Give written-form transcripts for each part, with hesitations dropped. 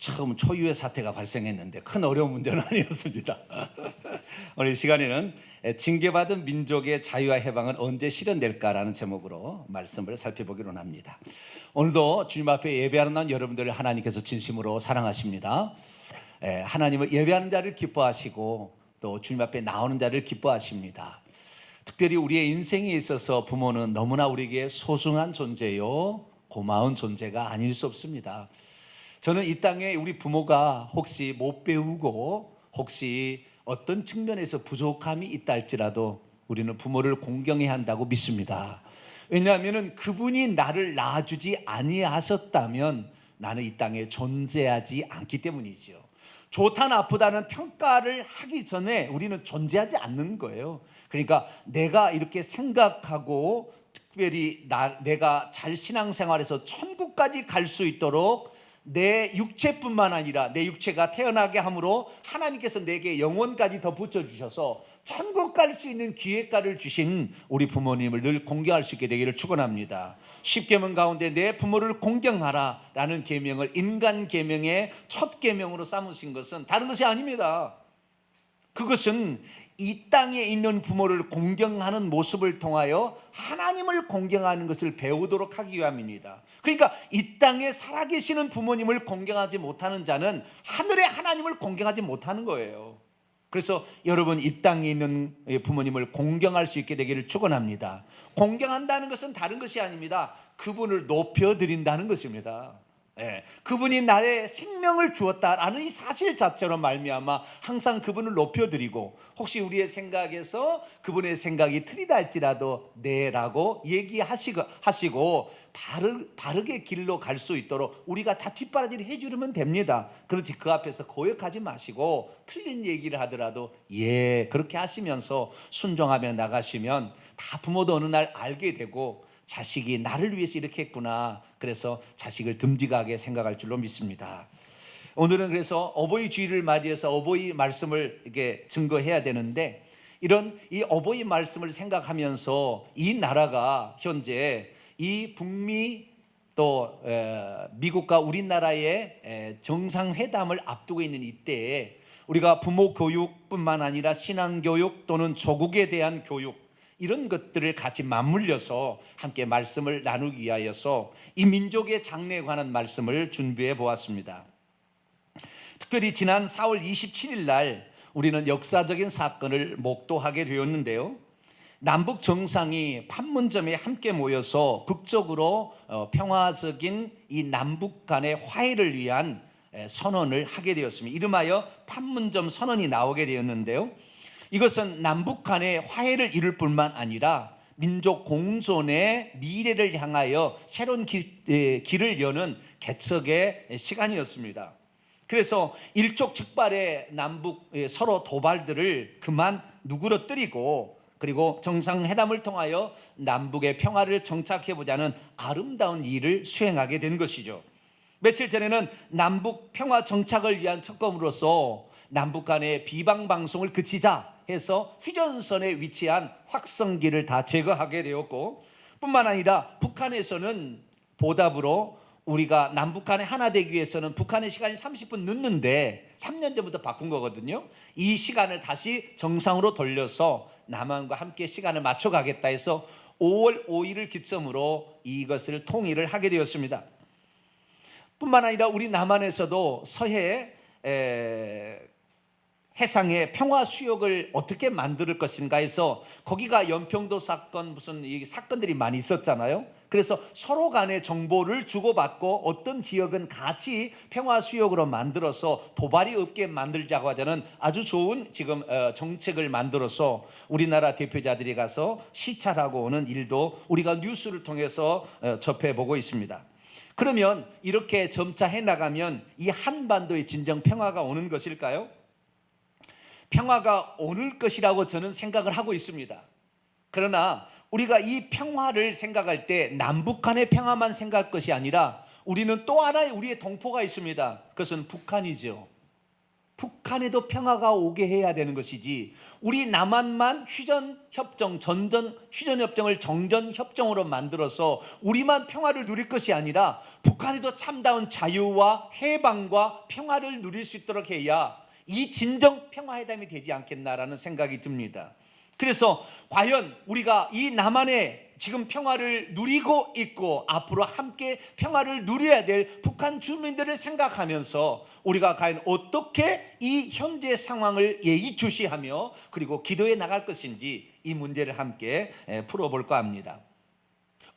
처음 초유의 사태가 발생했는데 큰 어려운 문제는 아니었습니다. 오늘 이 시간에는 징계받은 민족의 자유와 해방은 언제 실현될까라는 제목으로 말씀을 살펴보기로 합니다. 오늘도 주님 앞에 예배하는 날 여러분들을 하나님께서 진심으로 사랑하십니다. 하나님을 예배하는 자를 기뻐하시고 또 주님 앞에 나오는 자를 기뻐하십니다. 특별히 우리의 인생에 있어서 부모는 너무나 우리에게 소중한 존재요, 고마운 존재가 아닐 수 없습니다. 저는 이 땅에 우리 부모가 혹시 못 배우고 혹시 어떤 측면에서 부족함이 있다 할지라도 우리는 부모를 공경해야 한다고 믿습니다. 왜냐하면 그분이 나를 낳아주지 아니하셨다면 나는 이 땅에 존재하지 않기 때문이죠. 좋다 나쁘다는 평가를 하기 전에 우리는 존재하지 않는 거예요. 그러니까 내가 이렇게 생각하고 특별히 내가 잘 신앙생활에서 천국까지 갈 수 있도록 내 육체뿐만 아니라 내 육체가 태어나게 함으로 하나님께서 내게 영혼까지 더 붙여주셔서 천국 갈 수 있는 기회까지를 주신 우리 부모님을 늘 공경할 수 있게 되기를 축원합니다. 10계명 가운데 내 부모를 공경하라 라는 계명을 인간 계명의 첫 계명으로 삼으신 것은 다른 것이 아닙니다. 그것은 이 땅에 있는 부모를 공경하는 모습을 통하여 하나님을 공경하는 것을 배우도록 하기 위함입니다. 그러니까 이 땅에 살아계시는 부모님을 공경하지 못하는 자는 하늘의 하나님을 공경하지 못하는 거예요. 그래서 여러분 이 땅에 있는 부모님을 공경할 수 있게 되기를 축원합니다. 공경한다는 것은 다른 것이 아닙니다. 그분을 높여드린다는 것입니다. 그분이 나의 생명을 주었다라는 이 사실 자체로 말미암아 항상 그분을 높여드리고, 혹시 우리의 생각에서 그분의 생각이 틀리다 할지라도 네라고 얘기하시고 바르게 길로 갈 수 있도록 우리가 다 뒷바라지를 해주면 됩니다. 그렇지 그 앞에서 고역하지 마시고 틀린 얘기를 하더라도 그렇게 하시면서 순종하며 나가시면 다 부모도 어느 날 알게 되고 자식이 나를 위해서 이렇게 했구나, 그래서 자식을 듬직하게 생각할 줄로 믿습니다. 오늘은 그래서 어버이 주일을 맞이해서 어버이 말씀을 이렇게 증거해야 되는데, 이런 이 어버이 말씀을 생각하면서 이 나라가 현재 이 북미 또 미국과 우리나라의 정상회담을 앞두고 있는 이때에 우리가 부모 교육뿐만 아니라 신앙교육 또는 조국에 대한 교육, 이런 것들을 같이 맞물려서 함께 말씀을 나누기 위하여서 이 민족의 장래에 관한 말씀을 준비해 보았습니다. 특별히 지난 4월 27일 날 우리는 역사적인 사건을 목도하게 되었는데요. 남북 정상이 판문점에 함께 모여서 극적으로 평화적인 이 남북 간의 화해를 위한 선언을 하게 되었습니다. 이름하여 판문점 선언이 나오게 되었는데요. 이것은 남북 간의 화해를 이룰 뿐만 아니라 민족 공존의 미래를 향하여 새로운 길을 여는 개척의 시간이었습니다. 그래서 일촉즉발의 남북 서로 도발들을 그만 누그러뜨리고, 그리고 정상회담을 통하여 남북의 평화를 정착해보자는 아름다운 일을 수행하게 된 것이죠. 며칠 전에는 남북 평화 정착을 위한 첫걸음으로서 남북 간의 비방 방송을 그치자 해서 휴전선에 위치한 확성기를 다 제거하게 되었고, 뿐만 아니라 북한에서는 보답으로 우리가 남북 간에 하나 되기 위해서는 북한의 시간이 30분 늦는데 3년 전부터 바꾼 거거든요. 이 시간을 다시 정상으로 돌려서 남한과 함께 시간을 맞춰가겠다 해서 5월 5일을 기점으로 이것을 통일을 하게 되었습니다. 뿐만 아니라 우리 남한에서도 서해 해상의 평화 수역을 어떻게 만들 것인가 해서, 거기가 연평도 사건 무슨 이 사건들이 많이 있었잖아요. 그래서 서로 간의 정보를 주고받고 어떤 지역은 같이 평화 수역으로 만들어서 도발이 없게 만들자고 하자는 아주 좋은 지금 정책을 만들어서 우리나라 대표자들이 가서 시찰하고 오는 일도 우리가 뉴스를 통해서 접해보고 있습니다. 그러면 이렇게 점차 해나가면 이 한반도의 진정 평화가 오는 것일까요? 평화가 오를 것이라고 저는 생각을 하고 있습니다. 그러나 우리가 이 평화를 생각할 때 남북 간의 평화만 생각할 것이 아니라 우리는 또 하나의 우리의 동포가 있습니다. 그것은 북한이죠. 북한에도 평화가 오게 해야 되는 것이지, 우리 남한만 휴전협정, 휴전협정을 정전협정으로 만들어서 우리만 평화를 누릴 것이 아니라 북한에도 참다운 자유와 해방과 평화를 누릴 수 있도록 해야 이 진정 평화회담이 되지 않겠나라는 생각이 듭니다. 그래서 과연 우리가 이 남한의 지금 평화를 누리고 있고 앞으로 함께 평화를 누려야 될 북한 주민들을 생각하면서 우리가 과연 어떻게 이 현재 상황을 예의주시하며 그리고 기도해 나갈 것인지 이 문제를 함께 풀어볼까 합니다.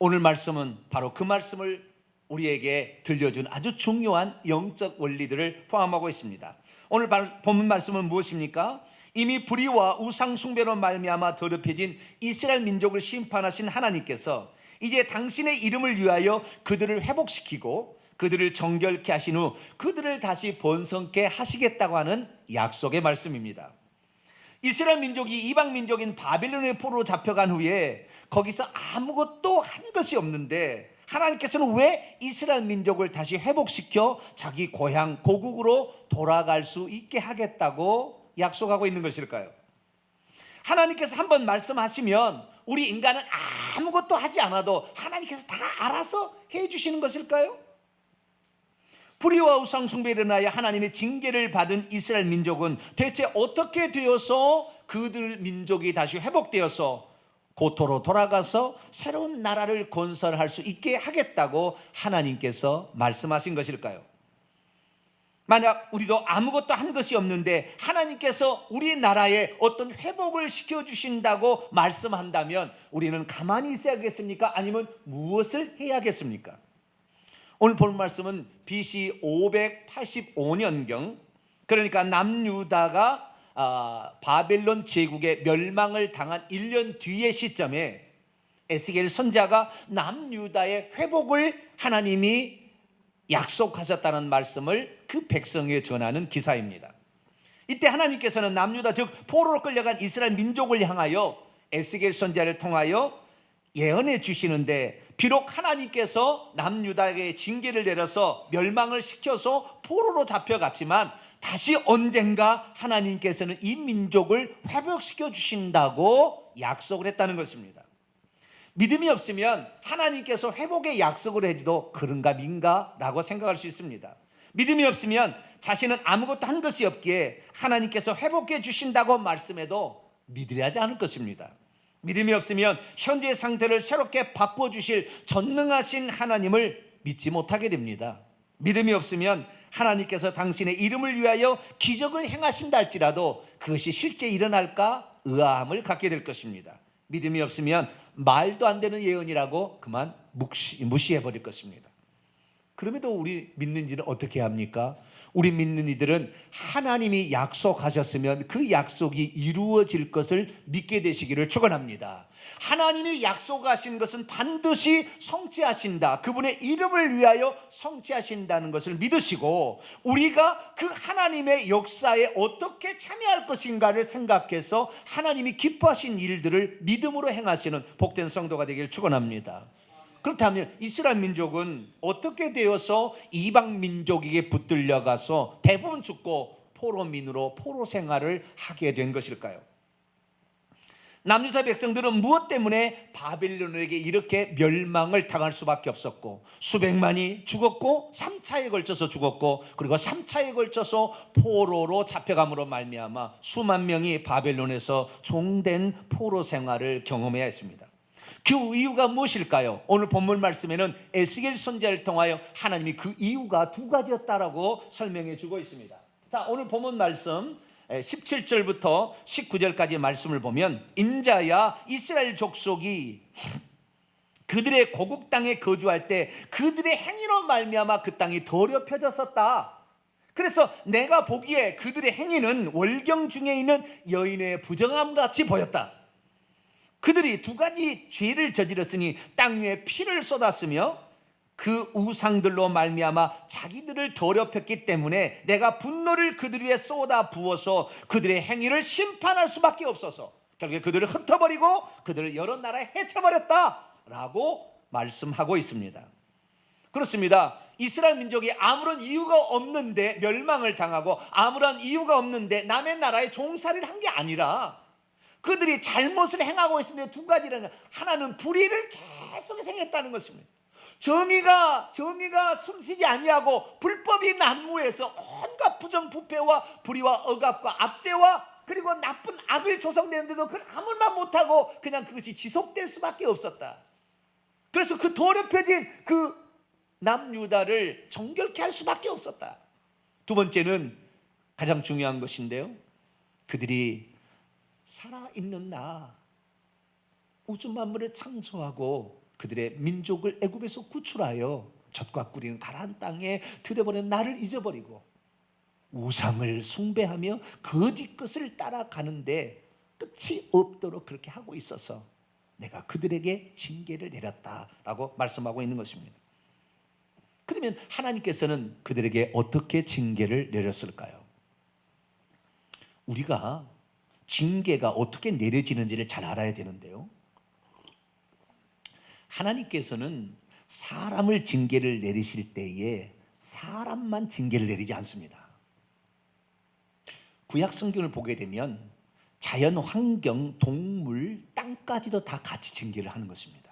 오늘 말씀은 바로 그 말씀을 우리에게 들려준 아주 중요한 영적 원리들을 포함하고 있습니다. 오늘 본문 말씀은 무엇입니까? 이미 불의와 우상 숭배로 말미암아 더럽혀진 이스라엘 민족을 심판하신 하나님께서 이제 당신의 이름을 위하여 그들을 회복시키고 그들을 정결케 하신 후 그들을 다시 번성케 하시겠다고 하는 약속의 말씀입니다. 이스라엘 민족이 이방 민족인 바벨론의 포로로 잡혀간 후에 거기서 아무것도 한 것이 없는데 하나님께서는 왜 이스라엘 민족을 다시 회복시켜 자기 고향 고국으로 돌아갈 수 있게 하겠다고 약속하고 있는 것일까요? 하나님께서 한번 말씀하시면 우리 인간은 아무것도 하지 않아도 하나님께서 다 알아서 해주시는 것일까요? 불의와 우상 숭배를 인하여 하나님의 징계를 받은 이스라엘 민족은 대체 어떻게 되어서 그들 민족이 다시 회복되어서 고토로 돌아가서 새로운 나라를 건설할 수 있게 하겠다고 하나님께서 말씀하신 것일까요? 만약 우리도 아무것도 한 것이 없는데 하나님께서 우리나라에 어떤 회복을 시켜주신다고 말씀한다면 우리는 가만히 있어야겠습니까? 아니면 무엇을 해야겠습니까? 오늘 본 말씀은 BC 585년경, 그러니까 남유다가 바벨론 제국의 멸망을 당한 1년 뒤의 시점에 에스겔 선지자가 남유다의 회복을 하나님이 약속하셨다는 말씀을 그 백성에 전하는 기사입니다. 이때 하나님께서는 남유다 즉 포로로 끌려간 이스라엘 민족을 향하여 에스겔 선지자를 통하여 예언해 주시는데, 비록 하나님께서 남유다에게 징계를 내려서 멸망을 시켜서 포로로 잡혀갔지만 다시 언젠가 하나님께서는 이 민족을 회복시켜 주신다고 약속을 했다는 것입니다. 믿음이 없으면 하나님께서 회복의 약속을 해도 그런가 민가 라고 생각할 수 있습니다. 믿음이 없으면 자신은 아무것도 한 것이 없기에 하나님께서 회복해 주신다고 말씀해도 믿으려 하지 않을 것입니다. 믿음이 없으면 현재의 상태를 새롭게 바꿔주실 전능하신 하나님을 믿지 못하게 됩니다. 믿음이 없으면 하나님께서 당신의 이름을 위하여 기적을 행하신다 할지라도 그것이 실제 일어날까 의아함을 갖게 될 것입니다. 믿음이 없으면 말도 안 되는 예언이라고 그만 무시해버릴 것입니다. 그럼에도 우리 믿는 이들은 어떻게 합니까? 우리 믿는 이들은 하나님이 약속하셨으면 그 약속이 이루어질 것을 믿게 되시기를 축원합니다. 하나님이 약속하신 것은 반드시 성취하신다, 그분의 이름을 위하여 성취하신다는 것을 믿으시고 우리가 그 하나님의 역사에 어떻게 참여할 것인가를 생각해서 하나님이 기뻐하신 일들을 믿음으로 행하시는 복된 성도가 되기를 축원합니다. 그렇다면 이스라엘 민족은 어떻게 되어서 이방 민족에게 붙들려 가서 대부분 죽고 포로민으로 포로 생활을 하게 된 것일까요? 남유다 백성들은 무엇 때문에 바벨론에게 이렇게 멸망을 당할 수밖에 없었고 수백만이 죽었고 3차에 걸쳐서 죽었고 그리고 3차에 걸쳐서 포로로 잡혀감으로 말미암아 수만 명이 바벨론에서 종된 포로 생활을 경험해야 했습니다. 그 이유가 무엇일까요? 오늘 본문 말씀에는 에스겔 선지자를 통하여 하나님이 그 이유가 두 가지였다라고 설명해 주고 있습니다. 자, 오늘 본문 말씀 17절부터 19절까지 말씀을 보면, 인자야 이스라엘 족속이 그들의 고국 땅에 거주할 때 그들의 행위로 말미암아 그 땅이 더럽혀졌었다. 그래서 내가 보기에 그들의 행위는 월경 중에 있는 여인의 부정함 같이 보였다. 그들이 두 가지 죄를 저질렀으니 땅 위에 피를 쏟았으며 그 우상들로 말미암아 자기들을 더럽혔기 때문에 내가 분노를 그들 위에 쏟아 부어서 그들의 행위를 심판할 수밖에 없어서 결국에 그들을 흩어버리고 그들을 여러 나라에 해쳐버렸다라고 말씀하고 있습니다. 그렇습니다. 이스라엘 민족이 아무런 이유가 없는데 멸망을 당하고 아무런 이유가 없는데 남의 나라에 종살이를 한 게 아니라 그들이 잘못을 행하고 있었는데 두 가지라는, 하나는 불의를 계속 행했다는 것입니다. 정의가 숨쉬지 아니하고 불법이 난무해서 온갖 부정부패와 불의와 억압과 압제와 그리고 나쁜 악을 조성되는데도 그걸 아무 말 못하고 그냥 그것이 지속될 수밖에 없었다. 그래서 그 더럽혀진 그 남유다를 정결케 할 수밖에 없었다. 두 번째는 가장 중요한 것인데요, 그들이 살아있는 나, 우주 만물을 창조하고 그들의 민족을 애굽에서 구출하여 젖과 꿀이는 가나안 땅에 들여보낸 나를 잊어버리고 우상을 숭배하며 거짓 것을 따라가는데 끝이 없도록 그렇게 하고 있어서 내가 그들에게 징계를 내렸다라고 말씀하고 있는 것입니다. 그러면 하나님께서는 그들에게 어떻게 징계를 내렸을까요? 우리가 징계가 어떻게 내려지는지를 잘 알아야 되는데요, 하나님께서는 사람을 징계를 내리실 때에 사람만 징계를 내리지 않습니다. 구약 성경을 보게 되면 자연 환경, 동물, 땅까지도 다 같이 징계를 하는 것입니다.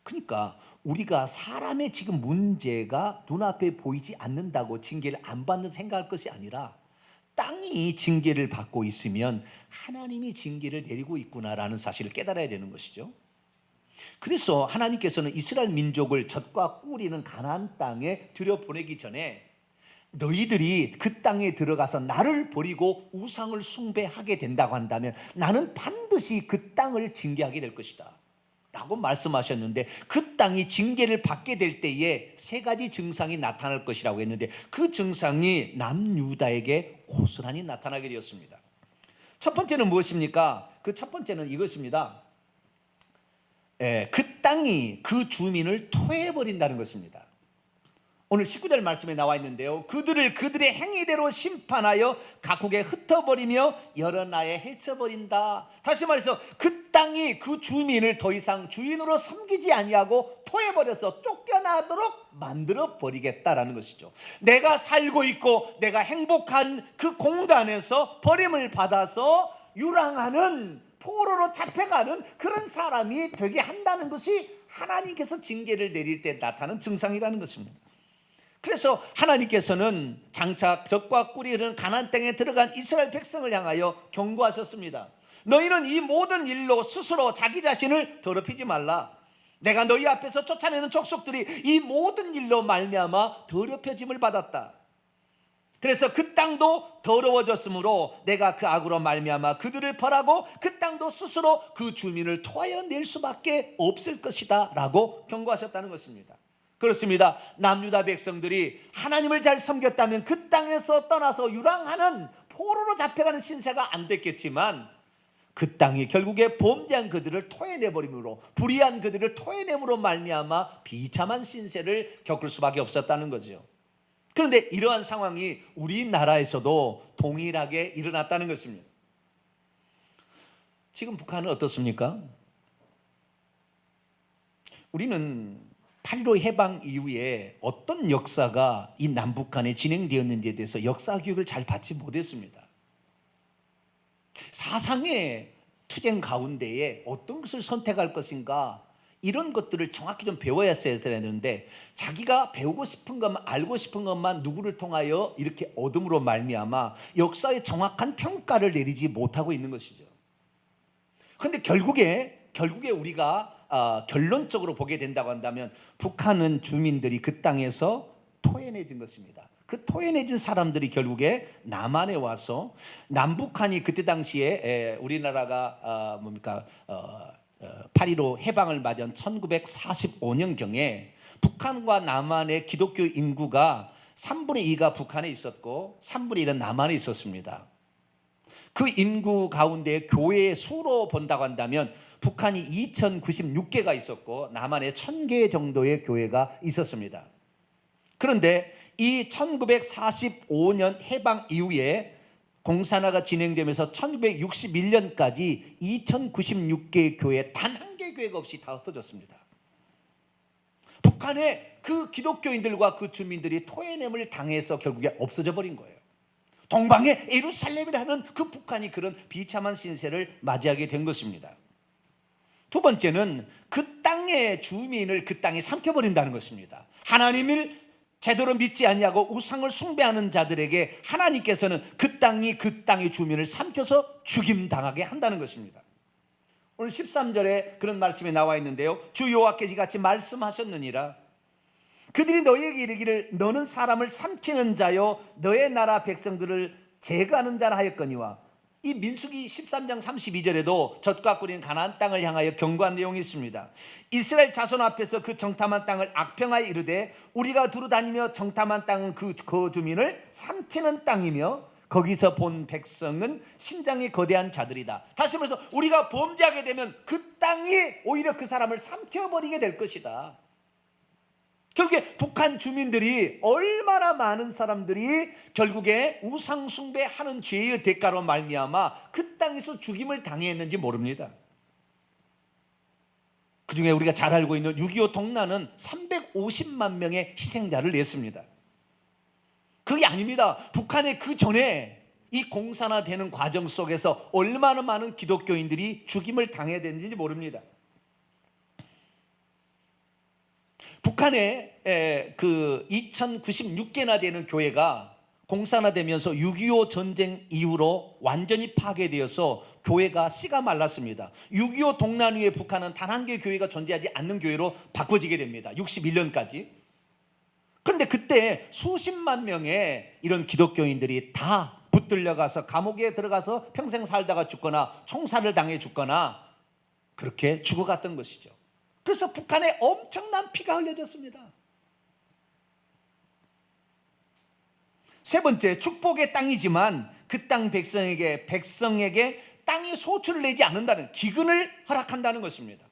그러니까 우리가 사람의 지금 문제가 눈앞에 보이지 않는다고 징계를 안 받는 생각할 것이 아니라 땅이 징계를 받고 있으면 하나님이 징계를 내리고 있구나라는 사실을 깨달아야 되는 것이죠. 그래서 하나님께서는 이스라엘 민족을 젖과 꿀이는 가나안 땅에 들여보내기 전에 너희들이 그 땅에 들어가서 나를 버리고 우상을 숭배하게 된다고 한다면 나는 반드시 그 땅을 징계하게 될 것이다 라고 말씀하셨는데, 그 땅이 징계를 받게 될 때에 세 가지 증상이 나타날 것이라고 했는데 그 증상이 남유다에게 고스란히 나타나게 되었습니다. 첫 번째는 무엇입니까? 그 첫 번째는 이것입니다. 그 땅이 그 주민을 토해버린다는 것입니다. 오늘 19절 말씀에 나와 있는데요, 그들을 그들의 행위대로 심판하여 각국에 흩어버리며 여러 나라에 헤쳐버린다. 다시 말해서 그 땅이 그 주민을 더 이상 주인으로 섬기지 아니하고 토해버려서 쫓겨나도록 만들어버리겠다라는 것이죠. 내가 살고 있고 내가 행복한 그 공간에서 버림을 받아서 유랑하는, 포로로 잡혀가는 그런 사람이 되게 한다는 것이 하나님께서 징계를 내릴 때 나타나는 증상이라는 것입니다. 그래서 하나님께서는 장차 젖과 꿀이 흐르는 가나안 땅에 들어간 이스라엘 백성을 향하여 경고하셨습니다. 너희는 이 모든 일로 스스로 자기 자신을 더럽히지 말라. 내가 너희 앞에서 쫓아내는 족속들이 이 모든 일로 말미암아 더럽혀짐을 받았다. 그래서 그 땅도 더러워졌으므로 내가 그 악으로 말미암아 그들을 벌하고 그 땅도 스스로 그 주민을 토하여 낼 수밖에 없을 것이다 라고 경고하셨다는 것입니다. 그렇습니다. 남유다 백성들이 하나님을 잘 섬겼다면 그 땅에서 떠나서 유랑하는, 포로로 잡혀가는 신세가 안 됐겠지만 그 땅이 결국에 범죄한 그들을 토해내버림으로, 불의한 그들을 토해냄으로 말미암아 비참한 신세를 겪을 수밖에 없었다는 거죠. 그런데 이러한 상황이 우리나라에서도 동일하게 일어났다는 것입니다. 지금 북한은 어떻습니까? 우리는 8.15 해방 이후에 어떤 역사가 이 남북한에 진행되었는지에 대해서 역사 교육을 잘 받지 못했습니다. 사상의 투쟁 가운데에 어떤 것을 선택할 것인가, 이런 것들을 정확히 좀 배워야했어야 되는데 자기가 배우고 싶은 것만, 알고 싶은 것만 누구를 통하여 이렇게 얻음으로 말미암아 역사의 정확한 평가를 내리지 못하고 있는 것이죠. 그런데 결국에 우리가 결론적으로 보게 된다고 한다면 북한은 주민들이 그 땅에서 토해내진 것입니다. 그 토해내진 사람들이 결국에 남한에 와서, 남북한이 그때 당시에 우리나라가 8.15 해방을 맞은 1945년경에 북한과 남한의 기독교 인구가 3분의 2가 북한에 있었고 3분의 1은 남한에 있었습니다. 그 인구 가운데 교회의 수로 본다고 한다면 북한이 2096개가 있었고 남한에 1000개 정도의 교회가 있었습니다. 그런데 이 1945년 해방 이후에 공산화가 진행되면서 1961년까지 2096개의 교회 단 한 개 교회가 없이 다 흩어졌습니다. 북한의 그 기독교인들과 그 주민들이 토해냄을 당해서 결국에 없어져 버린 거예요. 동방의 예루살렘이라는 그 북한이 그런 비참한 신세를 맞이하게 된 것입니다. 두 번째는 그 땅의 주민을 그 땅이 삼켜버린다는 것입니다. 하나님을 제대로 믿지 아니하고 우상을 숭배하는 자들에게 하나님께서는 그 땅의 주민을 삼켜서 죽임당하게 한다는 것입니다. 오늘 13절에 그런 말씀이 나와 있는데요, 주 여호와께서 이같이 말씀하셨느니라. 그들이 너희에게 이르기를 너는 사람을 삼키는 자요 너의 나라 백성들을 제거하는 자라 하였거니와. 이 민수기 13장 32절에도 젖과 꿀인 가나안 땅을 향하여 경고한 내용이 있습니다. 이스라엘 자손 앞에서 그 정탐한 땅을 악평하여 이르되 우리가 두루 다니며 정탐한 땅은 그 거주민을 삼키는 땅이며 거기서 본 백성은 신장이 거대한 자들이다. 다시 말해서 우리가 범죄하게 되면 그 땅이 오히려 그 사람을 삼켜버리게 될 것이다. 결국에 북한 주민들이 얼마나 많은 사람들이 결국에 우상 숭배하는 죄의 대가로 말미암아 그 땅에서 죽임을 당했는지 모릅니다. 그중에 우리가 잘 알고 있는 6.25 동란은 350만 명의 희생자를 냈습니다. 그게 아닙니다. 북한의 그 전에 이 공산화되는 과정 속에서 얼마나 많은 기독교인들이 죽임을 당해야 되는지 모릅니다. 북한에 그 2096개나 되는 교회가 공산화되면서 6.25 전쟁 이후로 완전히 파괴되어서 교회가 씨가 말랐습니다. 6.25 동란 후에 북한은 단 한 개의 교회가 존재하지 않는 교회로 바꿔지게 됩니다. 61년까지. 그런데 그때 수십만 명의 이런 기독교인들이 다 붙들려가서 감옥에 들어가서 평생 살다가 죽거나 총살을 당해 죽거나 그렇게 죽어갔던 것이죠. 그래서 북한에 엄청난 피가 흘려졌습니다. 세 번째, 축복의 땅이지만 그 땅 백성에게 땅이 소출을 내지 않는다는 기근을 허락한다는 것입니다.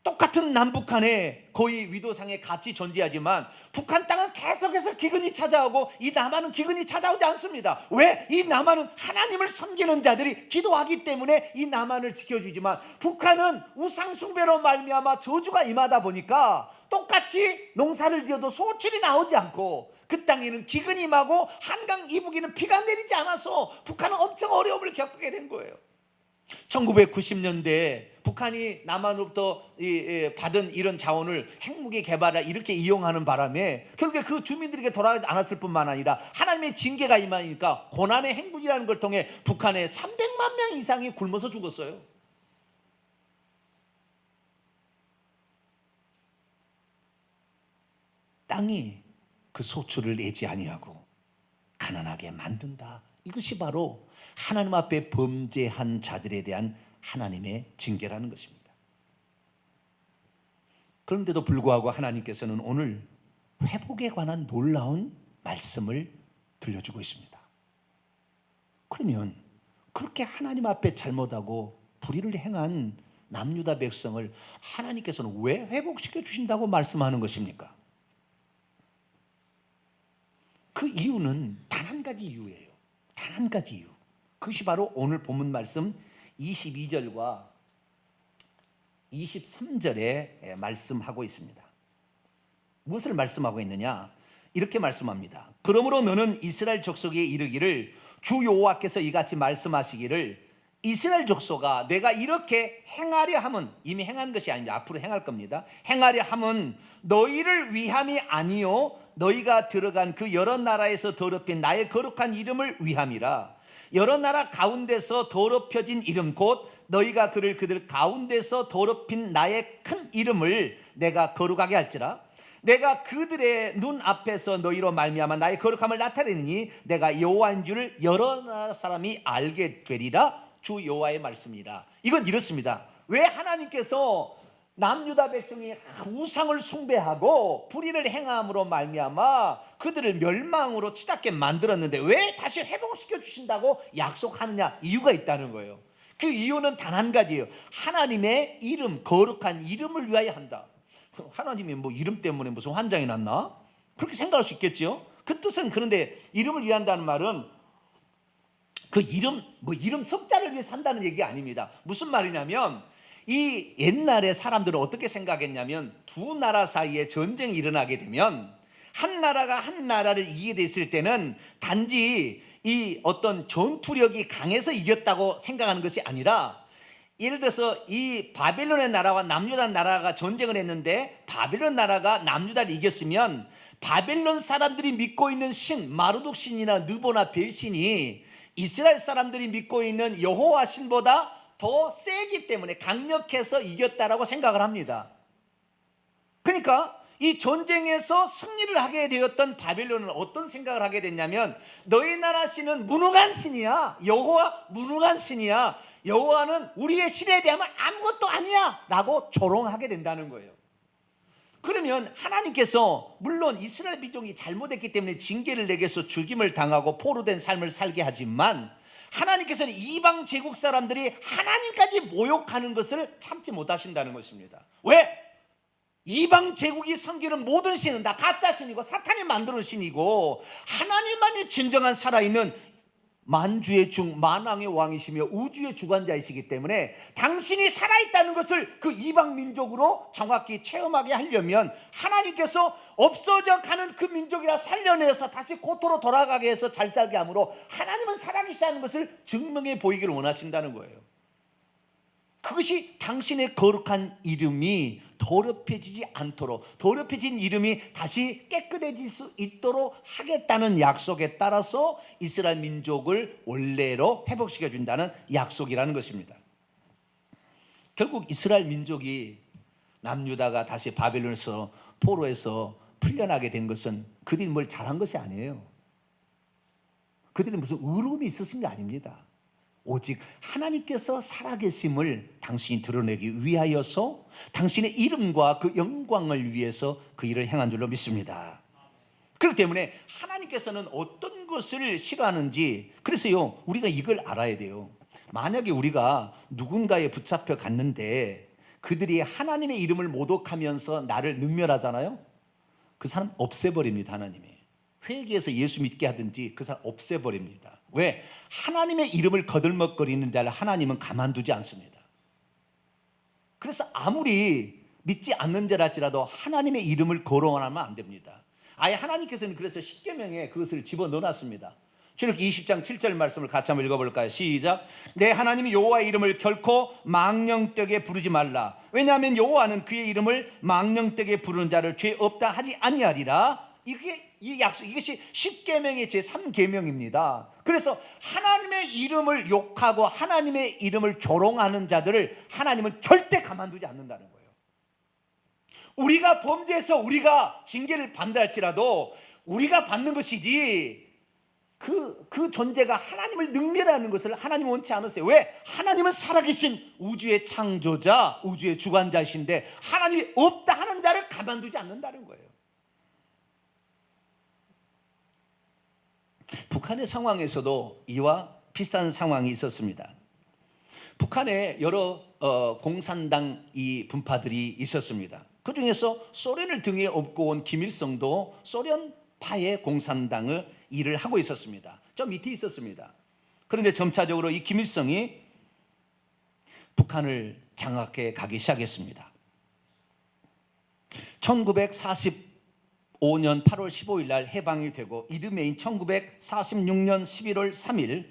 똑같은 남북한의 거의 위도상에 같이 존재하지만 북한 땅은 계속해서 기근이 찾아오고 이 남한은 기근이 찾아오지 않습니다. 왜? 이 남한은 하나님을 섬기는 자들이 기도하기 때문에 이 남한을 지켜주지만 북한은 우상 숭배로 말미암아 저주가 임하다 보니까 똑같이 농사를 지어도 소출이 나오지 않고 그 땅에는 기근이 임하고 한강 이북에는 비가 내리지 않아서 북한은 엄청 어려움을 겪게 된 거예요. 1990년대에 북한이 남한으로부터 받은 이런 자원을 핵무기 개발에 이렇게 이용하는 바람에 결국에 그 주민들에게 돌아가지 않았을 뿐만 아니라 하나님의 징계가 임하니까 고난의 행군이라는 걸 통해 북한에 300만 명 이상이 굶어서 죽었어요. 땅이 그 소출을 내지 아니하고 가난하게 만든다. 이것이 바로 하나님 앞에 범죄한 자들에 대한 하나님의 징계라는 것입니다. 그런데도 불구하고 하나님께서는 오늘 회복에 관한 놀라운 말씀을 들려주고 있습니다. 그러면 그렇게 하나님 앞에 잘못하고 불의를 행한 남유다 백성을 하나님께서는 왜 회복시켜 주신다고 말씀하는 것입니까? 그 이유는 단 한 가지 이유예요. 단 한 가지 이유. 그것이 바로 오늘 본문 말씀 22절과 23절에 말씀하고 있습니다. 무엇을 말씀하고 있느냐? 이렇게 말씀합니다. 그러므로 너는 이스라엘 족속에 이르기를 주 여호와께서 이같이 말씀하시기를 이스라엘 족속아 내가 이렇게 행하려 함은, 이미 행한 것이 아닌데 앞으로 행할 겁니다. 행하려 함은 너희를 위함이 아니요 너희가 들어간 그 여러 나라에서 더럽힌 나의 거룩한 이름을 위함이라. 여러 나라 가운데서 더럽혀진 이름 곧 너희가 그들 가운데서 더럽힌 나의 큰 이름을 내가 거룩하게 할지라. 내가 그들의 눈 앞에서 너희로 말미암아 나의 거룩함을 나타내니 내가 여호와인 줄을 여러 나라 사람이 알게 되리라. 주 여호와의 말씀이라. 이건 이렇습니다. 왜 하나님께서 남유다 백성이 우상을 숭배하고 불의를 행함으로 말미암아 그들을 멸망으로 치닫게 만들었는데 왜 다시 회복시켜 주신다고 약속하느냐? 이유가 있다는 거예요. 그 이유는 단 한 가지예요. 하나님의 이름, 거룩한 이름을 위하여 한다. 하나님이 뭐 이름 때문에 무슨 환장이 났나? 그렇게 생각할 수 있겠죠. 그 뜻은 그런데 이름을 위한다는 말은 그 이름 석자를 위해 산다는 얘기가 아닙니다. 무슨 말이냐면 이 옛날에 사람들은 어떻게 생각했냐면 두 나라 사이에 전쟁이 일어나게 되면 한 나라가 한 나라를 이기게 됐을 때는 단지 이 어떤 전투력이 강해서 이겼다고 생각하는 것이 아니라, 예를 들어서 이 바벨론의 나라와 남유다 나라가 전쟁을 했는데 바벨론 나라가 남유다를 이겼으면 바벨론 사람들이 믿고 있는 신 마르둑 신이나 느보나 벨신이 이스라엘 사람들이 믿고 있는 여호와 신보다 더 세기 때문에 강력해서 이겼다라고 생각을 합니다. 그러니까 이 전쟁에서 승리를 하게 되었던 바벨론은 어떤 생각을 하게 됐냐면, 너희 나라 신은 무능한 신이야. 여호와 무능한 신이야. 여호와는 우리의 신에 비하면 아무것도 아니야 라고 조롱하게 된다는 거예요. 그러면 하나님께서 물론 이스라엘 민족이 잘못했기 때문에 징계를 내게서 죽임을 당하고 포로된 삶을 살게 하지만, 하나님께서는 이방 제국 사람들이 하나님까지 모욕하는 것을 참지 못하신다는 것입니다. 왜? 이방 제국이 섬기는 모든 신은 다 가짜 신이고 사탄이 만드는 신이고, 하나님만이 진정한 살아있는 만주의 중 만왕의 왕이시며 우주의 주관자이시기 때문에 당신이 살아있다는 것을 그 이방 민족으로 정확히 체험하게 하려면 하나님께서 없어져 가는 그 민족이라 살려내서 다시 고토로 돌아가게 해서 잘 살게 함으로 하나님은 살아계시다는 것을 증명해 보이기를 원하신다는 거예요. 그것이 당신의 거룩한 이름이 더럽혀지지 않도록, 더럽혀진 이름이 다시 깨끗해질 수 있도록 하겠다는 약속에 따라서 이스라엘 민족을 원래로 회복시켜 준다는 약속이라는 것입니다. 결국 이스라엘 민족이 남유다가 다시 바벨론에서 포로에서 풀려나게 된 것은 그들이 뭘 잘한 것이 아니에요. 그들이 무슨 의로움이 있었은 게 아닙니다. 오직 하나님께서 살아계심을 당신이 드러내기 위하여서 당신의 이름과 그 영광을 위해서 그 일을 행한 줄로 믿습니다. 그렇기 때문에 하나님께서는 어떤 것을 싫어하는지, 그래서요 우리가 이걸 알아야 돼요. 만약에 우리가 누군가에 붙잡혀 갔는데 그들이 하나님의 이름을 모독하면서 나를 능멸하잖아요. 그 사람 없애버립니다. 하나님이 회개해서 예수 믿게 하든지 그 사람 없애버립니다. 왜? 하나님의 이름을 거들먹거리는 자를 하나님은 가만두지 않습니다. 그래서 아무리 믿지 않는 자랄지라도 하나님의 이름을 거론하면 안 됩니다. 아예 하나님께서는 그래서 십계명에 그것을 집어넣어놨습니다. 출애굽기 20장 7절 말씀을 같이 한번 읽어볼까요? 시작. 내 하나님 여호와의 이름을 결코 망령되게 부르지 말라. 왜냐하면 여호와는 그의 이름을 망령되게 부르는 자를 죄 없다 하지 아니하리라. 이 약속, 이것이 십계명의 제3계명입니다. 그래서 하나님의 이름을 욕하고 하나님의 이름을 조롱하는 자들을 하나님은 절대 가만두지 않는다는 거예요. 우리가 범죄해서 우리가 징계를 받는다 할지라도 우리가 받는 것이지 그 존재가 하나님을 능멸하는 것을 하나님은 원치 않으세요. 왜? 하나님은 살아계신 우주의 창조자, 우주의 주관자이신데 하나님이 없다 하는 자를 가만두지 않는다는 거예요. 북한의 상황에서도 이와 비슷한 상황이 있었습니다. 북한에 여러 공산당 이 분파들이 있었습니다. 그 중에서 소련을 등에 업고 온 김일성도 소련파의 공산당을 일을 하고 있었습니다. 저 밑에 있었습니다. 그런데 점차적으로 이 김일성이 북한을 장악해 가기 시작했습니다. 1945년 8월 15일 날 해방이 되고 이듬해인 1946년 11월 3일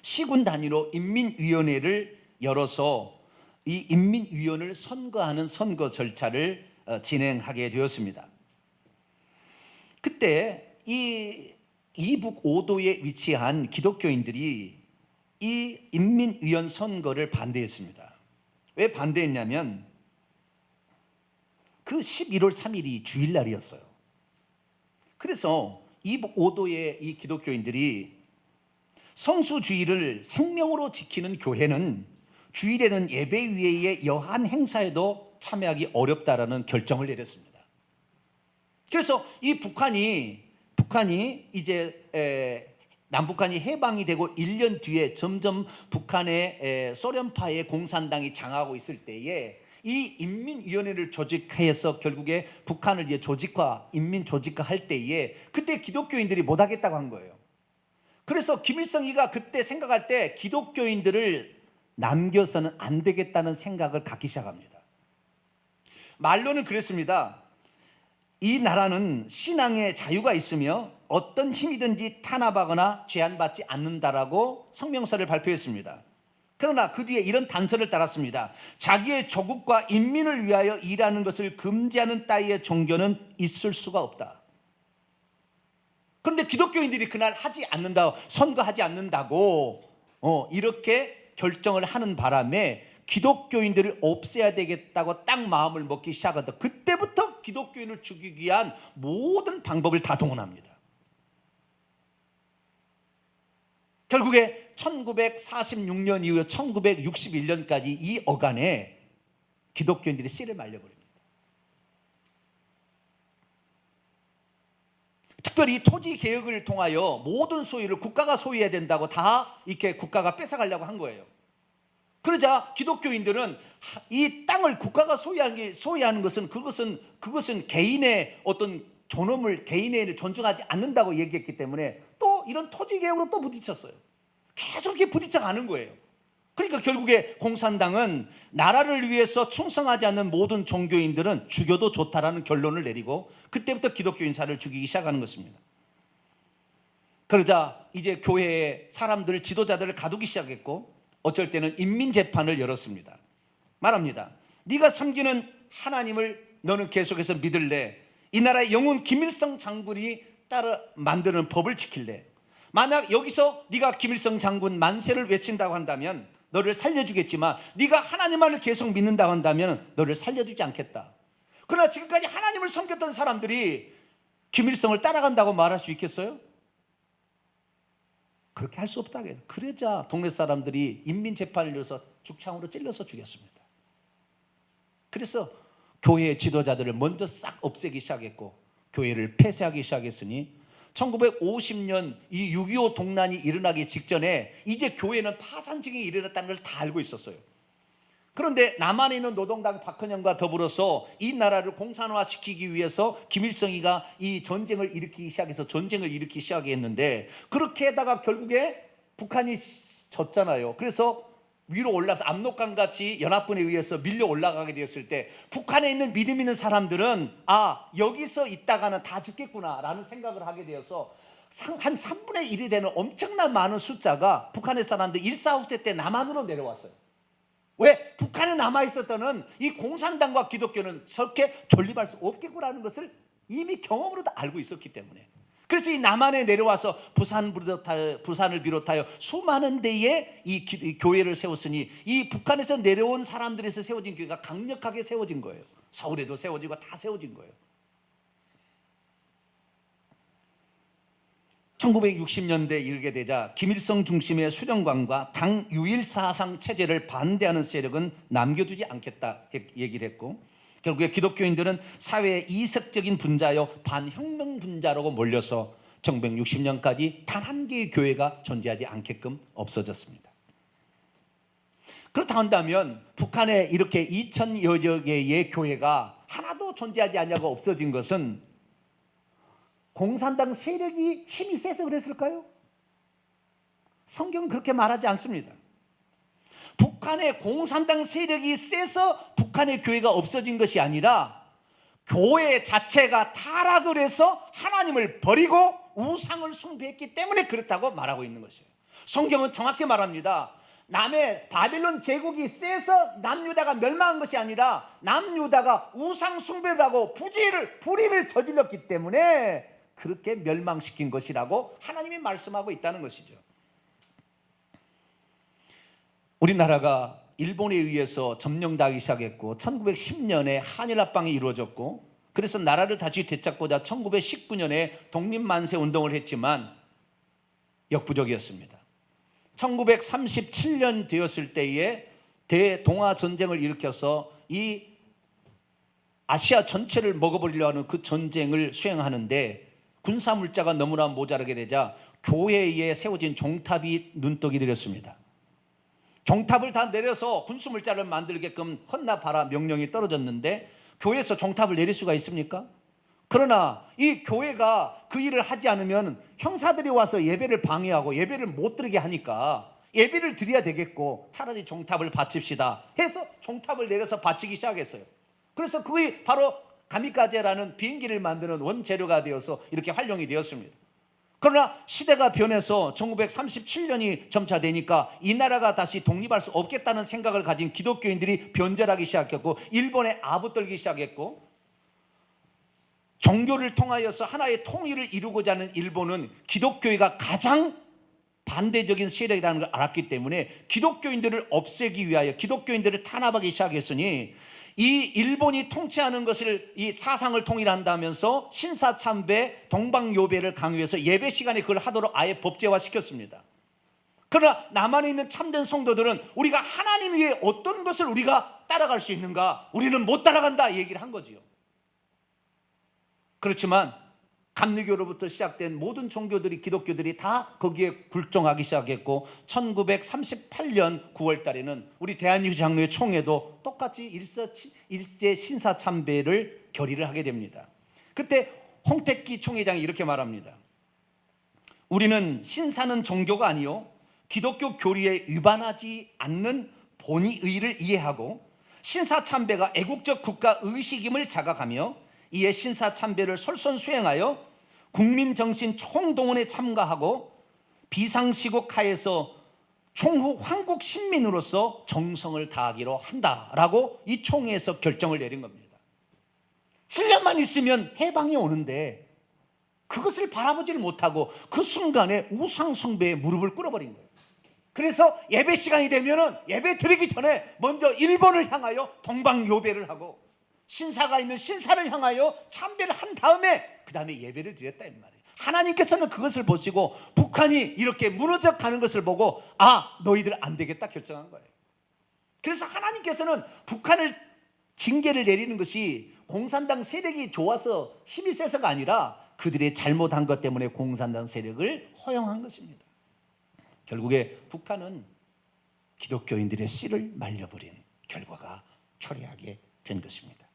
시군 단위로 인민위원회를 열어서 이 인민위원을 선거하는 선거 절차를 진행하게 되었습니다. 그때 이 이북 5도에 위치한 기독교인들이 이 인민위원 선거를 반대했습니다. 왜 반대했냐면 그 11월 3일이 주일날이었어요. 그래서 이북 5도의 이 기독교인들이 성수주의를 생명으로 지키는 교회는 주일에는 예배위의 여한 행사에도 참여하기 어렵다라는 결정을 내렸습니다. 그래서 이 북한이 이제 남북한이 해방이 되고 1년 뒤에 점점 북한의 소련파의 공산당이 장악하고 있을 때에 이 인민위원회를 조직해서 결국에 북한을 이제 인민 조직화 할 때에 그때 기독교인들이 못하겠다고 한 거예요. 그래서 김일성이가 그때 생각할 때 기독교인들을 남겨서는 안 되겠다는 생각을 갖기 시작합니다. 말로는 그랬습니다. 이 나라는 신앙의 자유가 있으며 어떤 힘이든지 탄압하거나 제한받지 않는다라고 성명서를 발표했습니다. 그러나 그 뒤에 이런 단서를 따랐습니다. 자기의 조국과 인민을 위하여 일하는 것을 금지하는 따위의 종교는 있을 수가 없다. 그런데 기독교인들이 그날 하지 않는다고, 선거하지 않는다고 이렇게 결정을 하는 바람에 기독교인들을 없애야 되겠다고 딱 마음을 먹기 시작하다. 그때부터 기독교인을 죽이기 위한 모든 방법을 다 동원합니다. 결국에 1946년 이후 1961년까지 이 어간에 기독교인들이 씨를 말려버립니다. 특별히 토지 개혁을 통하여 모든 소유를 국가가 소유해야 된다고 다 이렇게 국가가 뺏어가려고 한 거예요. 그러자 기독교인들은 이 땅을 국가가 소유하는 것은 그것은 개인의 어떤 존엄을, 개인의 존중하지 않는다고 얘기했기 때문에 또 이런 토지 개혁으로 또 부딪혔어요. 계속 이렇게 부딪혀가는 거예요. 그러니까 결국에 공산당은 나라를 위해서 충성하지 않는 모든 종교인들은 죽여도 좋다라는 결론을 내리고 그때부터 기독교인사를 죽이기 시작하는 것입니다. 그러자 이제 교회에 사람들, 지도자들을 가두기 시작했고 어쩔 때는 인민재판을 열었습니다. 말합니다. 네가 섬기는 하나님을 너는 계속해서 믿을래? 이 나라의 영웅 김일성 장군이 따라 만드는 법을 지킬래? 만약 여기서 네가 김일성 장군 만세를 외친다고 한다면 너를 살려주겠지만 네가 하나님만을 계속 믿는다고 한다면 너를 살려주지 않겠다. 그러나 지금까지 하나님을 섬겼던 사람들이 김일성을 따라간다고 말할 수 있겠어요? 그렇게 할 수 없다. 그러자 동네 사람들이 인민재판을 열어서 죽창으로 찔러서 죽였습니다. 그래서 교회의 지도자들을 먼저 싹 없애기 시작했고 교회를 폐쇄하기 시작했으니 1950년 이 6.25 동란이 일어나기 직전에 이제 교회는 파산증이 일어났다는 걸 다 알고 있었어요. 그런데 남한에 있는 노동당 박헌영과 더불어서 이 나라를 공산화시키기 위해서 김일성이가 이 전쟁을 일으키기 시작했는데 그렇게 하다가 결국에 북한이 졌잖아요. 그래서 위로 올라서 압록강 같이 연합군에 의해서 밀려 올라가게 되었을 때 북한에 있는 믿음 있는 사람들은 여기서 있다가는 다 죽겠구나 라는 생각을 하게 되어서 한 3분의 1이 되는 엄청난 많은 숫자가 북한의 사람들 1.4후 때 남한으로 내려왔어요. 왜? 북한에 남아있었던 이 공산당과 기독교는 저렇게 존립할 수 없겠구나라는 것을 이미 경험으로 다 알고 있었기 때문에 그래서 이 남한에 내려와서 부산을 비롯하여 수많은 데에 이 교회를 세웠으니 이 북한에서 내려온 사람들에서 세워진 교회가 강력하게 세워진 거예요. 서울에도 세워지고 다 세워진 거예요. 1960년대에 이르게 되자 김일성 중심의 수령관과 당 유일사상 체제를 반대하는 세력은 남겨두지 않겠다 얘기를 했고 결국에 기독교인들은 사회의 이색적인 분자여 반혁명 분자라고 몰려서 1960년까지 단 한 개의 교회가 존재하지 않게끔 없어졌습니다. 그렇다 한다면 북한에 이렇게 2000여 개의 교회가 하나도 존재하지 않냐고 없어진 것은 공산당 세력이 힘이 세서 그랬을까요? 성경은 그렇게 말하지 않습니다. 북한의 공산당 세력이 세서 북한의 교회가 없어진 것이 아니라 교회 자체가 타락을 해서 하나님을 버리고 우상을 숭배했기 때문에 그렇다고 말하고 있는 것이에요. 성경은 정확히 말합니다. 남의 바빌론 제국이 세서 남유다가 멸망한 것이 아니라 남유다가 우상 숭배를 하고 불의를 저질렀기 때문에 그렇게 멸망시킨 것이라고 하나님이 말씀하고 있다는 것이죠. 우리나라가 일본에 의해서 점령당하기 시작했고 1910년에 한일합방이 이루어졌고 그래서 나라를 다시 되찾고자 1919년에 독립만세 운동을 했지만 역부족이었습니다. 1937년 되었을 때에 대동아전쟁을 일으켜서 이 아시아 전체를 먹어버리려 하는 그 전쟁을 수행하는데 군사물자가 너무나 모자라게 되자 교회에 세워진 종탑이 눈독이 들였습니다. 종탑을 다 내려서 군수물자를 만들게끔 헌납하라 명령이 떨어졌는데 교회에서 종탑을 내릴 수가 있습니까? 그러나 이 교회가 그 일을 하지 않으면 형사들이 와서 예배를 방해하고 예배를 못 드리게 하니까 예배를 드려야 되겠고 차라리 종탑을 바칩시다 해서 종탑을 내려서 바치기 시작했어요. 그래서 그게 바로 가미카제라는 비행기를 만드는 원재료가 되어서 이렇게 활용이 되었습니다. 그러나 시대가 변해서 1937년이 점차 되니까 이 나라가 다시 독립할 수 없겠다는 생각을 가진 기독교인들이 변절하기 시작했고, 일본에 아부떨기 시작했고, 종교를 통하여서 하나의 통일을 이루고자 하는 일본은 기독교회가 가장 반대적인 세력이라는 걸 알았기 때문에 기독교인들을 없애기 위하여 기독교인들을 탄압하기 시작했으니, 이 일본이 통치하는 것을, 이 사상을 통일한다면서 신사참배, 동방요배를 강요해서 예배 시간에 그걸 하도록 아예 법제화시켰습니다. 그러나 남한에 있는 참된 성도들은 우리가 하나님 위에 어떤 것을 우리가 따라갈 수 있는가, 우리는 못 따라간다 얘기를 한 거지요. 그렇지만 감리교로부터 시작된 모든 종교들이, 기독교들이 다 거기에 굴종하기 시작했고, 1938년 9월 달에는 우리 대한민국 장로회 총회도 똑같이 일제 신사참배를 결의를 하게 됩니다. 그때 홍택기 총회장이 이렇게 말합니다. 우리는 신사는 종교가 아니요 기독교 교리에 위반하지 않는 본의를 이해하고 신사참배가 애국적 국가 의식임을 자각하며 이에 신사참배를 솔선수행하여 국민정신 총동원에 참가하고 비상시국 하에서 총후 황국 신민으로서 정성을 다하기로 한다라고 이 총회에서 결정을 내린 겁니다. 7년만 있으면 해방이 오는데 그것을 바라보지를 못하고 그 순간에 우상숭배에 무릎을 꿇어버린 거예요. 그래서 예배 시간이 되면 예배 드리기 전에 먼저 일본을 향하여 동방요배를 하고 신사가 있는 신사를 향하여 참배를 한 다음에 그 다음에 예배를 드렸다 이 말이에요. 하나님께서는 그것을 보시고 북한이 이렇게 무너져 가는 것을 보고 너희들 안 되겠다 결정한 거예요. 그래서 하나님께서는 북한을 징계를 내리는 것이 공산당 세력이 좋아서 힘이 세서가 아니라 그들의 잘못한 것 때문에 공산당 세력을 허용한 것입니다. 결국에 북한은 기독교인들의 씨를 말려버린 결과가 초래하게 된 것입니다.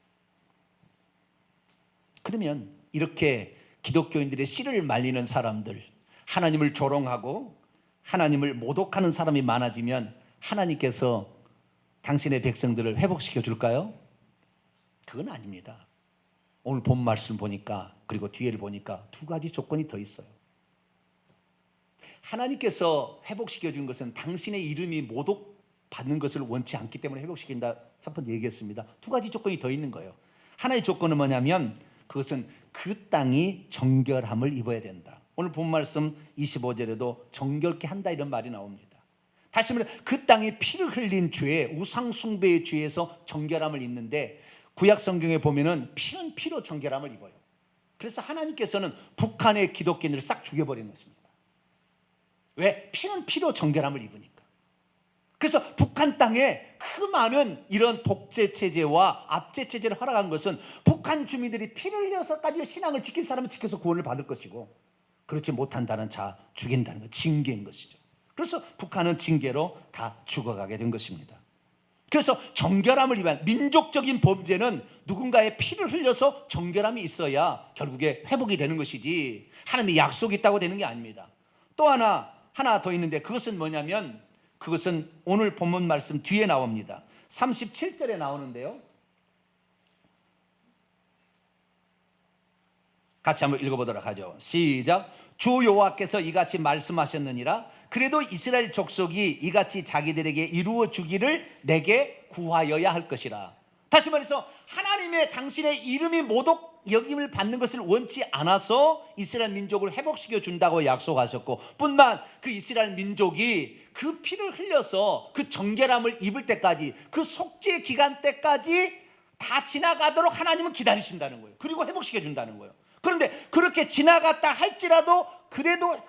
그러면 이렇게 기독교인들의 씨를 말리는 사람들, 하나님을 조롱하고 하나님을 모독하는 사람이 많아지면 하나님께서 당신의 백성들을 회복시켜 줄까요? 그건 아닙니다. 오늘 본 말씀 보니까, 그리고 뒤에를 보니까 두 가지 조건이 더 있어요. 하나님께서 회복시켜 준 것은 당신의 이름이 모독받는 것을 원치 않기 때문에 회복시킨다. 첫 번째 얘기했습니다. 두 가지 조건이 더 있는 거예요. 하나의 조건은 뭐냐면 그것은 그 땅이 정결함을 입어야 된다. 오늘 본 말씀 25절에도 정결케 한다 이런 말이 나옵니다. 다시 말해 그 땅이 피를 흘린 죄, 우상 숭배의 죄에서 정결함을 입는데, 구약 성경에 보면은 피는 피로 정결함을 입어요. 그래서 하나님께서는 북한의 기독교인들을 싹 죽여버린 것입니다. 왜? 피는 피로 정결함을 입으니까. 그래서 북한 땅에 그 많은 이런 독재 체제와 압제 체제를 허락한 것은 북한 주민들이 피를 흘려서까지 신앙을 지킨 사람은 지켜서 구원을 받을 것이고, 그렇지 못한다는 자 죽인다는 것, 징계인 것이죠. 그래서 북한은 징계로 다 죽어가게 된 것입니다. 그래서 정결함을 위한 민족적인 범죄는 누군가의 피를 흘려서 정결함이 있어야 결국에 회복이 되는 것이지 하나님의 약속이 있다고 되는 게 아닙니다. 또 하나 더 있는데, 그것은 뭐냐면 그것은 오늘 본문 말씀 뒤에 나옵니다. 37절에 나오는데요, 같이 한번 읽어보도록 하죠. 시작. 주 여호와께서 이같이 말씀하셨느니라. 그래도 이스라엘 족속이 이같이 자기들에게 이루어 주기를 내게 구하여야 할 것이라. 다시 말해서 하나님의 당신의 이름이 모독 여김을 받는 것을 원치 않아서 이스라엘 민족을 회복시켜 준다고 약속하셨고, 뿐만 그 이스라엘 민족이 그 피를 흘려서 그 정결함을 입을 때까지, 그 속죄 기간 때까지 다 지나가도록 하나님은 기다리신다는 거예요. 그리고 회복시켜 준다는 거예요. 그런데 그렇게 지나갔다 할지라도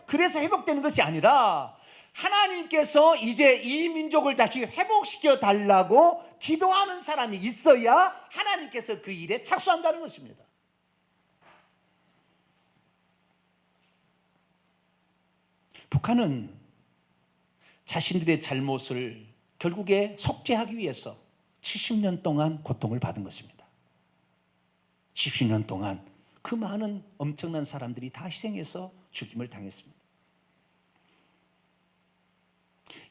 그래서 회복되는 것이 아니라 하나님께서 이제 이 민족을 다시 회복시켜 달라고 기도하는 사람이 있어야 하나님께서 그 일에 착수한다는 것입니다. 북한은 자신들의 잘못을 결국에 속죄하기 위해서 70년 동안 고통을 받은 것입니다. 70년 동안 그 많은 엄청난 사람들이 다 희생해서 죽임을 당했습니다.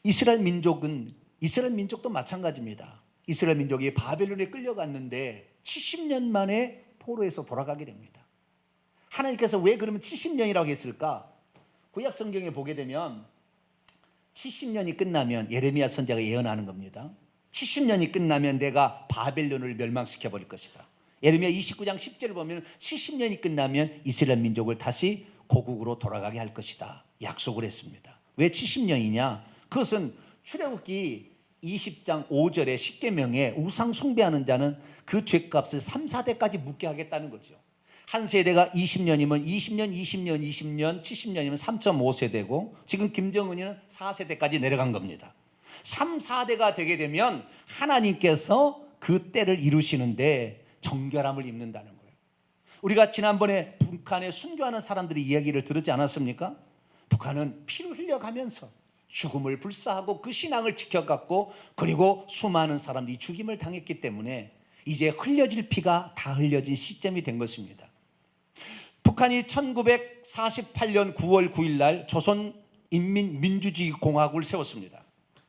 이스라엘 민족도 마찬가지입니다. 이스라엘 민족이 바벨론에 끌려갔는데 70년 만에 포로에서 돌아가게 됩니다. 하나님께서 왜 그러면 70년이라고 했을까? 구약 성경에 보게 되면 70년이 끝나면, 예레미야 선지자가 예언하는 겁니다. 70년이 끝나면 내가 바벨론을 멸망시켜 버릴 것이다. 예레미야 29장 10절을 보면 70년이 끝나면 이스라엘 민족을 다시 고국으로 돌아가게 할 것이다 약속을 했습니다. 왜 70년이냐? 그것은 출애굽기 20장 5절에 십계명에 우상 숭배하는 자는 그 죄값을 3, 4대까지 묻게 하겠다는 거죠. 한 세대가 20년이면 20년, 20년, 20년, 70년이면 3.5세대고 지금 김정은이는 4세대까지 내려간 겁니다. 3, 4대가 되게 되면 하나님께서 그 때를 이루시는데 정결함을 입는다는 거예요. 우리가 지난번에 북한에 순교하는 사람들의 이야기를 들었지 않았습니까? 북한은 피를 흘려가면서 죽음을 불사하고 그 신앙을 지켜갔고, 그리고 수많은 사람들이 죽임을 당했기 때문에 이제 흘려질 피가 다 흘려진 시점이 된 것입니다. 북한이 1948년 9월 9일 날 조선인민민주주의공화국을 세웠습니다.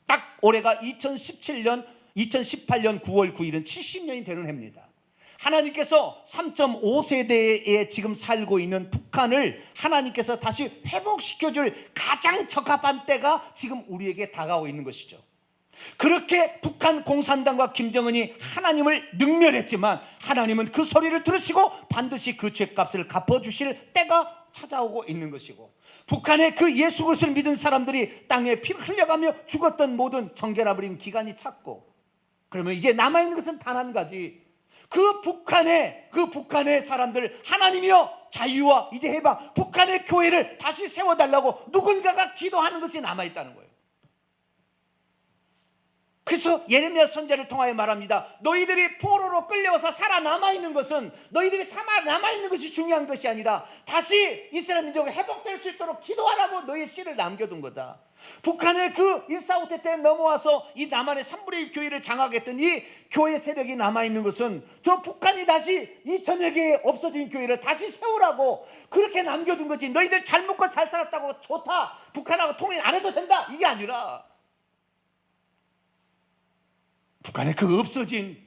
딱 올해가 2018년 9월 9일은 70년이 되는 해입니다. 하나님께서 3.5세대에 지금 살고 있는 북한을 하나님께서 다시 회복시켜줄 가장 적합한 때가 지금 우리에게 다가오고 있는 것이죠. 그렇게 북한 공산당과 김정은이 하나님을 능멸했지만 하나님은 그 소리를 들으시고 반드시 그 죄값을 갚아주실 때가 찾아오고 있는 것이고, 북한의 그 예수 그리스도를 믿은 사람들이 땅에 피를 흘려가며 죽었던 모든 정결함을 입은 기간이 찼고, 그러면 이제 남아있는 것은 단 한 가지, 그 북한의 사람들 하나님이여 자유와 이제 해방, 북한의 교회를 다시 세워달라고 누군가가 기도하는 것이 남아있다는 거예요. 그래서 예레미야 선지자를 통하여 말합니다. 너희들이 포로로 끌려와서 살아남아있는 것은, 너희들이 살아남아있는 것이 중요한 것이 아니라 다시 이스라엘 민족이 회복될 수 있도록 기도하라고 너희 씨를 남겨둔 거다. 북한의 그 1.4.5태 때 넘어와서 이 남한의 3분의 1 교회를 장악했던 이 교회 세력이 남아있는 것은 저 북한이 다시 2000여 개의 없어진 교회를 다시 세우라고 그렇게 남겨둔 거지, 너희들 잘 먹고 잘 살았다고 좋다, 북한하고 통일 안 해도 된다, 이게 아니라 북한의 그 없어진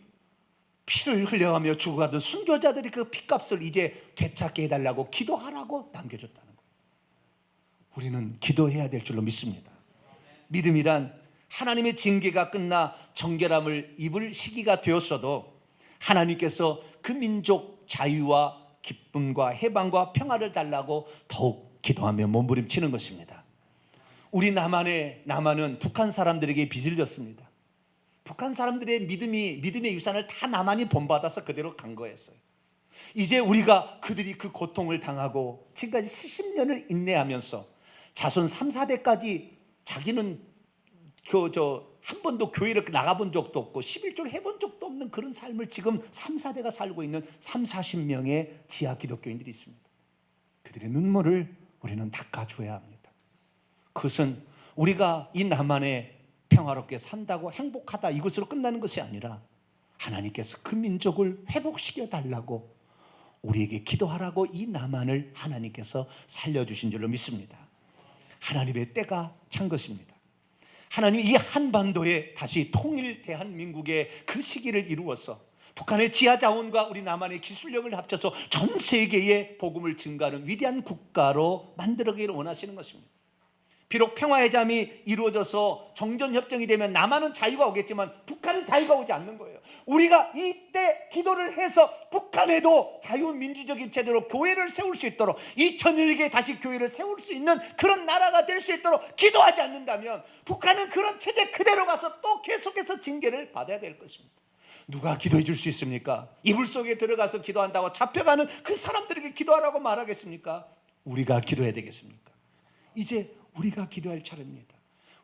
피를 흘려가며 죽어가던 순교자들이 그 피값을 이제 되찾게 해달라고 기도하라고 남겨줬다는 거예요. 우리는 기도해야 될 줄로 믿습니다. 믿음이란 하나님의 징계가 끝나 정결함을 입을 시기가 되었어도 하나님께서 그 민족 자유와 기쁨과 해방과 평화를 달라고 더욱 기도하며 몸부림치는 것입니다. 우리 남한은 북한 사람들에게 빚을 졌습니다. 북한 사람들의 믿음의 유산을 다 남한이 본받아서 그대로 간 거였어요. 이제 우리가 그들이 그 고통을 당하고 지금까지 70년을 인내하면서 자손 3, 4대까지 자기는 한 번도 교회를 나가본 적도 없고 11조를 해본 적도 없는 그런 삶을 지금 3, 4대가 살고 있는 3, 40명의 지하 기독교인들이 있습니다. 그들의 눈물을 우리는 닦아줘야 합니다. 그것은 우리가 이 남한에 평화롭게 산다고 행복하다 이것으로 끝나는 것이 아니라 하나님께서 그 민족을 회복시켜 달라고 우리에게 기도하라고 이 남한을 하나님께서 살려주신 줄로 믿습니다. 하나님의 때가 찬 것입니다. 하나님이 이 한반도에 다시 통일 대한민국의 그 시기를 이루어서 북한의 지하자원과 우리 남한의 기술력을 합쳐서 전 세계에 복음을 증가하는 위대한 국가로 만들어가기를 원하시는 것입니다. 비록 평화의 잠이 이루어져서 정전협정이 되면 남한은 자유가 오겠지만 북한은 자유가 오지 않는 거예요. 우리가 이때 기도를 해서 북한에도 자유민주적인 체제로 교회를 세울 수 있도록 2000년에게 다시 교회를 세울 수 있는 그런 나라가 될 수 있도록 기도하지 않는다면 북한은 그런 체제 그대로 가서 또 계속해서 징계를 받아야 될 것입니다. 누가 기도해 줄 수 있습니까? 이불 속에 들어가서 기도한다고 잡혀가는 그 사람들에게 기도하라고 말하겠습니까? 우리가 기도해야 되겠습니까? 이제 우리가 기도할 차례입니다.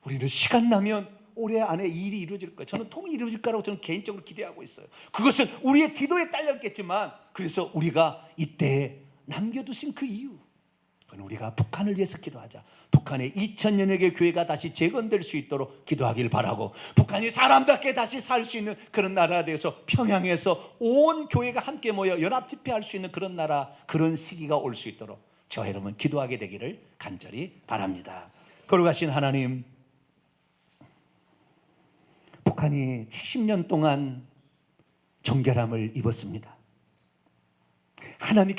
우리는 시간 나면 올해 안에 일이 이루어질 거예요. 저는 통일이 이루어질 거라고 저는 개인적으로 기대하고 있어요. 그것은 우리의 기도에 딸렸겠지만, 그래서 우리가 이때 남겨두신 그 이유, 그건 우리가 북한을 위해서 기도하자. 북한의 2000년여 개 교회가 다시 재건될 수 있도록 기도하길 바라고, 북한이 사람답게 다시 살 수 있는 그런 나라가 되어서 평양에서 온 교회가 함께 모여 연합 집회할 수 있는 그런 나라, 그런 시기가 올 수 있도록 저와 여러분 기도하게 되기를 간절히 바랍니다. 거룩하신 하나님, 북한이 70년 동안 정결함을 입었습니다. 하나님께서